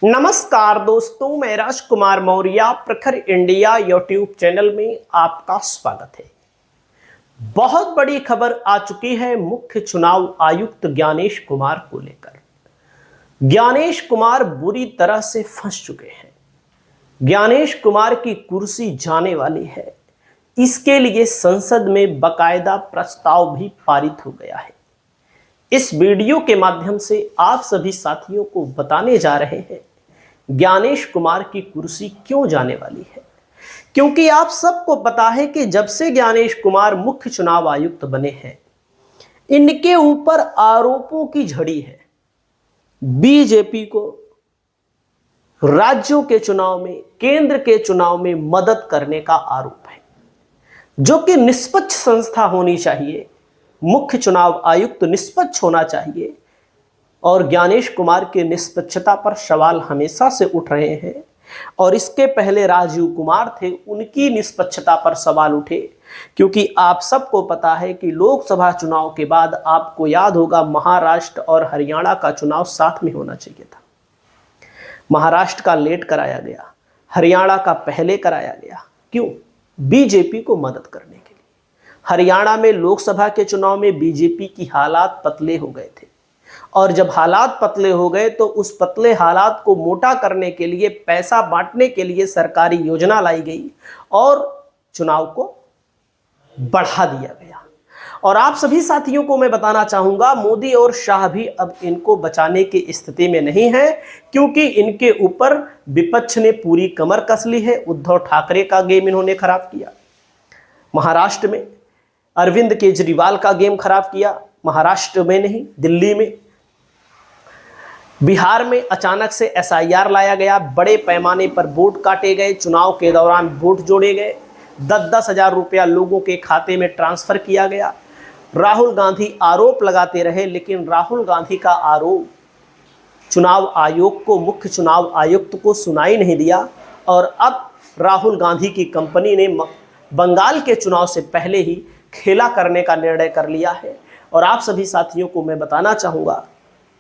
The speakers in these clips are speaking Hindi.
नमस्कार दोस्तों, मैं राजकुमार मौर्य प्रखर इंडिया यूट्यूब चैनल में आपका स्वागत है। बहुत बड़ी खबर आ चुकी है मुख्य चुनाव आयुक्त ज्ञानेश कुमार को लेकर। ज्ञानेश कुमार बुरी तरह से फंस चुके हैं। ज्ञानेश कुमार की कुर्सी जाने वाली है। इसके लिए संसद में बकायदा प्रस्ताव भी पारित हो गया है। इस वीडियो के माध्यम से आप सभी साथियों को बताने जा रहे हैं ज्ञानेश कुमार की कुर्सी क्यों जाने वाली है। क्योंकि आप सबको पता है कि जब से ज्ञानेश कुमार मुख्य चुनाव आयुक्त बने हैं, इनके ऊपर आरोपों की झड़ी है। बीजेपी को राज्यों के चुनाव में, केंद्र के चुनाव में मदद करने का आरोप है, जो कि निष्पक्ष संस्था होनी चाहिए। मुख्य चुनाव आयुक्त निष्पक्ष होना चाहिए और ज्ञानेश कुमार के निष्पक्षता पर सवाल हमेशा से उठ रहे हैं। और इसके पहले राजीव कुमार थे, उनकी निष्पक्षता पर सवाल उठे। क्योंकि आप सबको पता है कि लोकसभा चुनाव के बाद आपको याद होगा महाराष्ट्र और हरियाणा का चुनाव साथ में होना चाहिए था। महाराष्ट्र का लेट कराया गया, हरियाणा का पहले कराया गया। क्यों? बीजेपी को मदद करने के लिए। हरियाणा में लोकसभा के चुनाव में बीजेपी की हालात पतले हो गए थे, और जब हालात पतले हो गए तो उस पतले हालात को मोटा करने के लिए, पैसा बांटने के लिए सरकारी योजना लाई गई और चुनाव को बढ़ा दिया गया। और आप सभी साथियों को मैं बताना चाहूंगा, मोदी और शाह भी अब इनको बचाने की स्थिति में नहीं है, क्योंकि इनके ऊपर विपक्ष ने पूरी कमर कस ली है। उद्धव ठाकरे का गेम इन्होंने खराब किया, महाराष्ट्र में अरविंद केजरीवाल का गेम खराब किया, महाराष्ट्र में नहीं दिल्ली में। बिहार में अचानक से एसआईआर लाया गया, बड़े पैमाने पर वोट काटे गए, चुनाव के दौरान वोट जोड़े गए, 10-10 हजार रुपया लोगों के खाते में ट्रांसफर किया गया। राहुल गांधी आरोप लगाते रहे, लेकिन राहुल गांधी का आरोप चुनाव आयोग को, मुख्य चुनाव आयुक्त को सुनाई नहीं दिया। और अब राहुल गांधी की कंपनी ने बंगाल के चुनाव से पहले ही खेला करने का निर्णय कर लिया है। और आप सभी साथियों को मैं बताना चाहूँगा,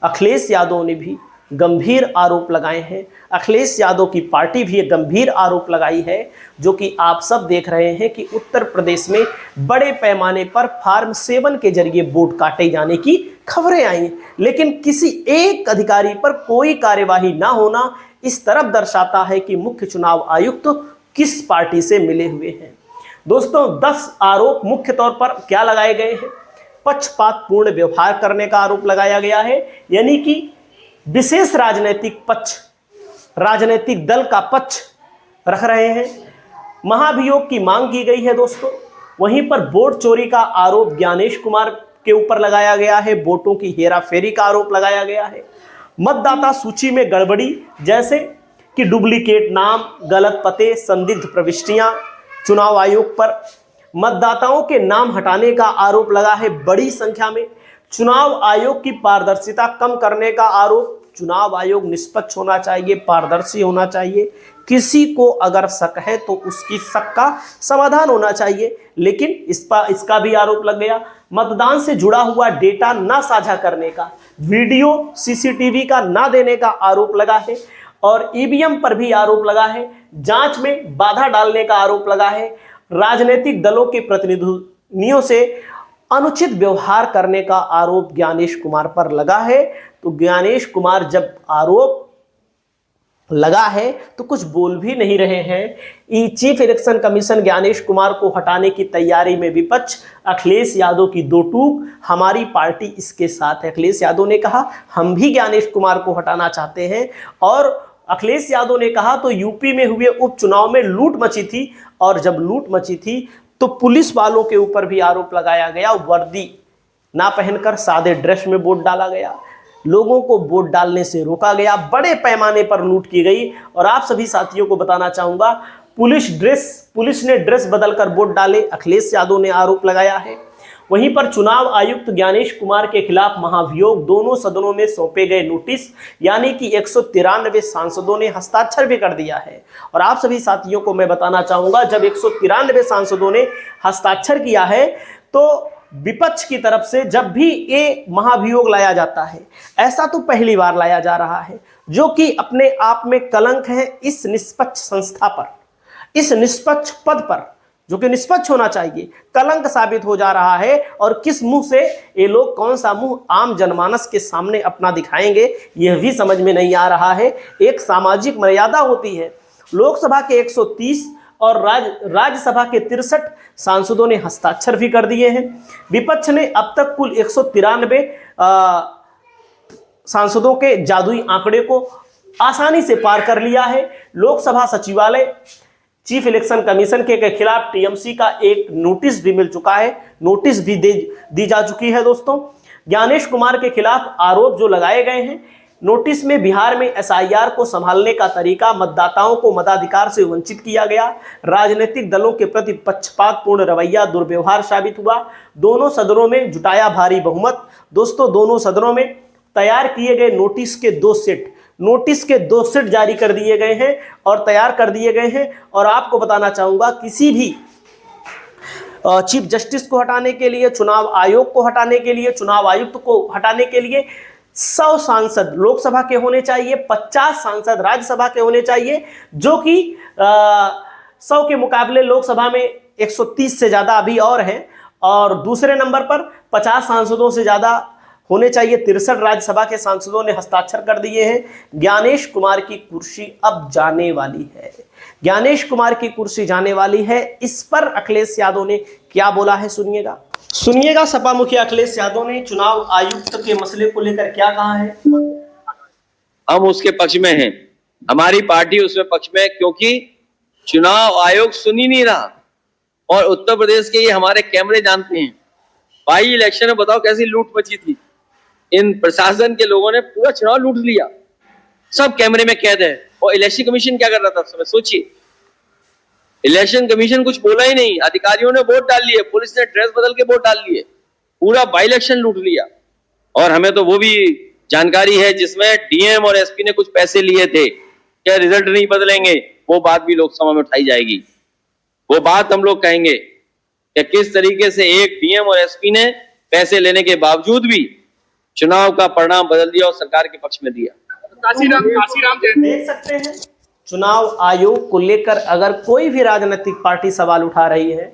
अखिलेश यादव ने भी गंभीर आरोप लगाए हैं। अखिलेश यादव की पार्टी भी गंभीर आरोप लगाई है, जो कि आप सब देख रहे हैं कि उत्तर प्रदेश में बड़े पैमाने पर फार्म 7 के जरिए वोट काटे जाने की खबरें आई, लेकिन किसी एक अधिकारी पर कोई कार्यवाही ना होना इस तरफ दर्शाता है कि मुख्य चुनाव आयुक्त किस पार्टी से मिले हुए हैं। दोस्तों, 10 आरोप मुख्य तौर पर क्या लगाए गए हैं? पक्षपातपूर्ण व्यवहार करने का आरोप लगाया गया है, यानी कि विशेष राजनीतिक पक्ष, राजनीतिक दल का पक्ष रख रहे हैं। महाभियोग की मांग की गई है दोस्तों। वहीं पर वोट चोरी का आरोप ज्ञानेश कुमार के ऊपर लगाया गया है, वोटों की हेराफेरी का आरोप लगाया गया है। मतदाता सूची में गड़बड़ी, जैसे कि डुप्लीकेट नाम, गलत पते, संदिग्ध प्रविष्टियां, चुनाव आयोग पर मतदाताओं के नाम हटाने का आरोप लगा है बड़ी संख्या में। चुनाव आयोग की पारदर्शिता कम करने का आरोप। चुनाव आयोग निष्पक्ष होना चाहिए, पारदर्शी होना चाहिए। किसी को अगर शक है तो उसकी शक का समाधान होना चाहिए, लेकिन इसका भी आरोप लग गया। मतदान से जुड़ा हुआ डेटा ना साझा करने का, वीडियो सीसीटीवी का ना देने का आरोप लगा है। और ईवीएम पर भी आरोप लगा है। जांच में बाधा डालने का आरोप लगा है। राजनीतिक दलों के प्रतिनिधियों से अनुचित व्यवहार करने का आरोप ज्ञानेश कुमार पर लगा है। तो ज्ञानेश कुमार जब आरोप लगा है तो कुछ बोल भी नहीं रहे हैं। Chief election commission Gyanesh Kumar को हटाने की तैयारी में विपक्ष। अखिलेश यादव की दो टूक, हमारी पार्टी इसके साथ है। अखिलेश यादव ने कहा हम भी ज्ञानेश कुमार को हटाना चाहते हैं। और अखिलेश यादव ने कहा तो यूपी में हुए उपचुनाव में लूट मची थी, और जब लूट मची थी तो पुलिस वालों के ऊपर भी आरोप लगाया गया। वर्दी ना पहनकर सादे ड्रेस में वोट डाला गया, लोगों को वोट डालने से रोका गया, बड़े पैमाने पर लूट की गई। और आप सभी साथियों को बताना चाहूंगा, पुलिस ने ड्रेस बदलकर वोट डाले, अखिलेश यादव ने आरोप लगाया है। वहीं पर चुनाव आयुक्त ज्ञानेश कुमार के खिलाफ महाभियोग, दोनों सदनों में सौंपे गए नोटिस, यानी कि 193 सांसदों ने हस्ताक्षर भी कर दिया है। और आप सभी साथियों को मैं बताना चाहूंगा, जब 193 सांसदों ने हस्ताक्षर किया है तो विपक्ष की तरफ से जब भी ये महाभियोग लाया जाता है, ऐसा तो पहली बार लाया जा रहा है। जो कि अपने आप में कलंक है इस निष्पक्ष संस्था पर, इस निष्पक्ष पद पर, जो कि निष्पक्ष होना चाहिए, कलंक साबित हो जा रहा है। और किस मुंह से ये लोग, कौन सा मुंह आम जनमानस के सामने अपना दिखाएंगे, यह भी समझ में नहीं आ रहा है। एक सामाजिक मर्यादा होती है। लोकसभा के 130 और राज्यसभा के 63 सांसदों ने हस्ताक्षर भी कर दिए हैं। विपक्ष ने अब तक कुल 193 सांसदों के जादुई आंकड़े को आसानी से पार कर लिया है। लोकसभा सचिवालय चीफ इलेक्शन कमीशन के खिलाफ टीएमसी का एक नोटिस भी मिल चुका है, नोटिस भी दी जा चुकी है। दोस्तों, ज्ञानेश कुमार के खिलाफ आरोप जो लगाए गए हैं, नोटिस में बिहार में एसआईआर को संभालने का तरीका, मतदाताओं को मताधिकार से वंचित किया गया, राजनीतिक दलों के प्रति पक्षपातपूर्ण रवैया दुर्व्यवहार साबित हुआ, दोनों सदनों में जुटाया भारी बहुमत। दोस्तों, दोनों सदनों में तैयार किए गए नोटिस के दो सेट जारी कर दिए गए हैं और तैयार कर दिए गए हैं। और आपको बताना चाहूंगा, किसी भी चीफ जस्टिस को हटाने के लिए, चुनाव आयोग को हटाने के लिए, चुनाव आयुक्त को हटाने के लिए 100 सांसद लोकसभा के होने चाहिए, 50 सांसद राज्यसभा के होने चाहिए, जो कि 100 के मुकाबले लोकसभा में 130 से ज्यादा अभी और हैं। और दूसरे नंबर पर 50 सांसदों से ज्यादा होने चाहिए। 63 राज्यसभा के सांसदों ने हस्ताक्षर कर दिए हैं। ज्ञानेश कुमार की कुर्सी अब जाने वाली है, ज्ञानेश कुमार की कुर्सी जाने वाली है। इस पर अखिलेश यादव ने क्या बोला है, सुनिएगा। सपा मुखिया अखिलेश यादव ने चुनाव आयुक्त के मसले को लेकर क्या कहा है। हम उसके पक्ष में हैं, हमारी पार्टी उसमें पक्ष में, क्योंकि चुनाव आयोग सुन ही नहीं रहा। और उत्तर प्रदेश के ये हमारे कैमरे जानते हैं, बाई इलेक्शन में बताओ कैसी लूट मची थी। इन प्रशासन के लोगों ने पूरा चुनाव लूट लिया, सब कैमरे में कैद है। और इलेक्शन कमीशन क्या कर रहा था उस समय, सोचिए। इलेक्शन कमीशन कुछ बोला ही नहीं, अधिकारियों ने वोट डाल लिए, पुलिस ने ड्रेस बदल के वोट डाल लिए, पूरा बाई इलेक्शन लूट लिया। और हमें तो वो भी जानकारी है जिसमें डीएम और एसपी ने कुछ पैसे लिए थे, क्या रिजल्ट नहीं बदलेंगे, वो बात भी लोकसभा में उठाई जाएगी। वो बात हम लोग कहेंगे कि किस तरीके से एक डीएम और एसपी ने पैसे लेने के बावजूद भी चुनाव का परिणाम बदल दिया और सरकार के पक्ष में दिया। काशीराम देख सकते हैं, चुनाव आयोग को लेकर अगर कोई भी राजनीतिक पार्टी सवाल उठा रही है,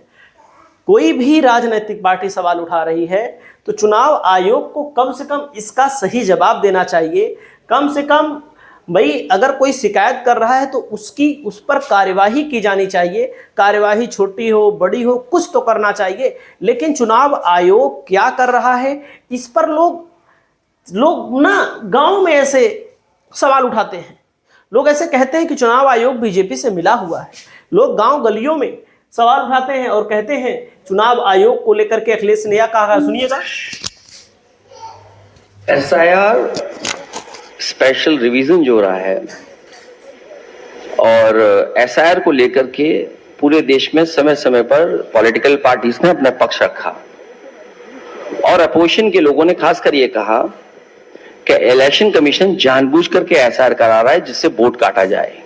कोई भी राजनीतिक पार्टी सवाल उठा रही है, तो चुनाव आयोग को कम से कम इसका सही जवाब देना चाहिए। कम से कम भाई, अगर कोई शिकायत कर रहा है तो उस पर कार्यवाही की जानी चाहिए। कार्यवाही छोटी हो बड़ी हो, कुछ तो करना चाहिए। लेकिन चुनाव आयोग क्या कर रहा है, इस पर लोग ना गांव में ऐसे सवाल उठाते हैं। लोग ऐसे कहते हैं कि चुनाव आयोग बीजेपी से मिला हुआ है। लोग गांव गलियों में सवाल उठाते हैं और कहते हैं चुनाव आयोग को लेकर के अखिलेश ने क्या कहा, सुनिएगा। एसआईआर स्पेशल रिवीजन जो रहा है और एसआईआर को लेकर के पूरे देश में समय समय पर पॉलिटिकल पार्टीज ने अपना पक्ष रखा और अपोजिशन के लोगों ने खासकर ये कहा कि इलेक्शन कमीशन जानबूझ करके एसआईआर करा रहा है जिससे वोट काटा जाए।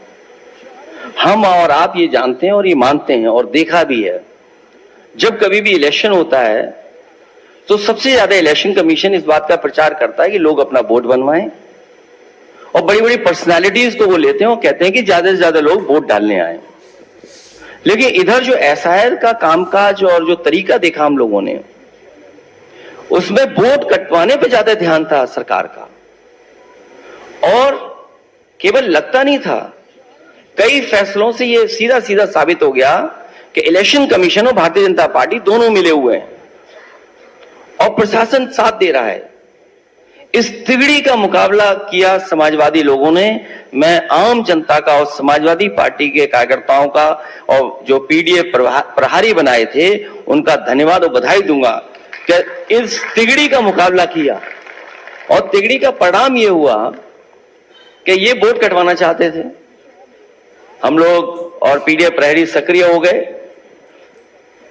हम और आप ये जानते हैं और ये मानते हैं और देखा भी है, जब कभी भी इलेक्शन होता है तो सबसे ज्यादा इलेक्शन कमीशन इस बात का प्रचार करता है कि लोग अपना वोट बनवाएं और बड़ी बड़ी पर्सनालिटीज को वो लेते हैं और कहते हैं कि ज्यादा से ज्यादा लोग वोट डालने आए। लेकिन इधर जो एसआईआर का कामकाज और जो तरीका देखा हम लोगों ने, उसमें वोट कटवाने पे ज्यादा ध्यान था सरकार का। और केवल लगता नहीं था, कई फैसलों से यह सीधा सीधा साबित हो गया कि इलेक्शन कमीशन और भारतीय जनता पार्टी दोनों मिले हुए हैं और प्रशासन साथ दे रहा है। इस तिगड़ी का मुकाबला किया समाजवादी लोगों ने। मैं आम जनता का और समाजवादी पार्टी के कार्यकर्ताओं का और जो पीडीएफ प्रहारी बनाए थे उनका धन्यवाद और बधाई दूंगा कि इस तिगड़ी का मुकाबला किया। और तिगड़ी का परिणाम यह हुआ कि ये वोट कटवाना चाहते थे हम लोग और पीडीएफ प्रहरी सक्रिय हो गए,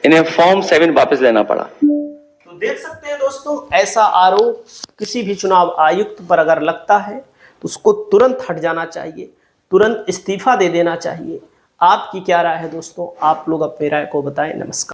इन्हें फॉर्म 7 वापस लेना पड़ा। तो देख सकते हैं दोस्तों, ऐसा आरोप किसी भी चुनाव आयुक्त पर अगर लगता है तो उसको तुरंत हट जाना चाहिए, तुरंत इस्तीफा दे देना चाहिए। आपकी क्या राय है दोस्तों? आप लोग अपनी राय को बताएं। नमस्कार।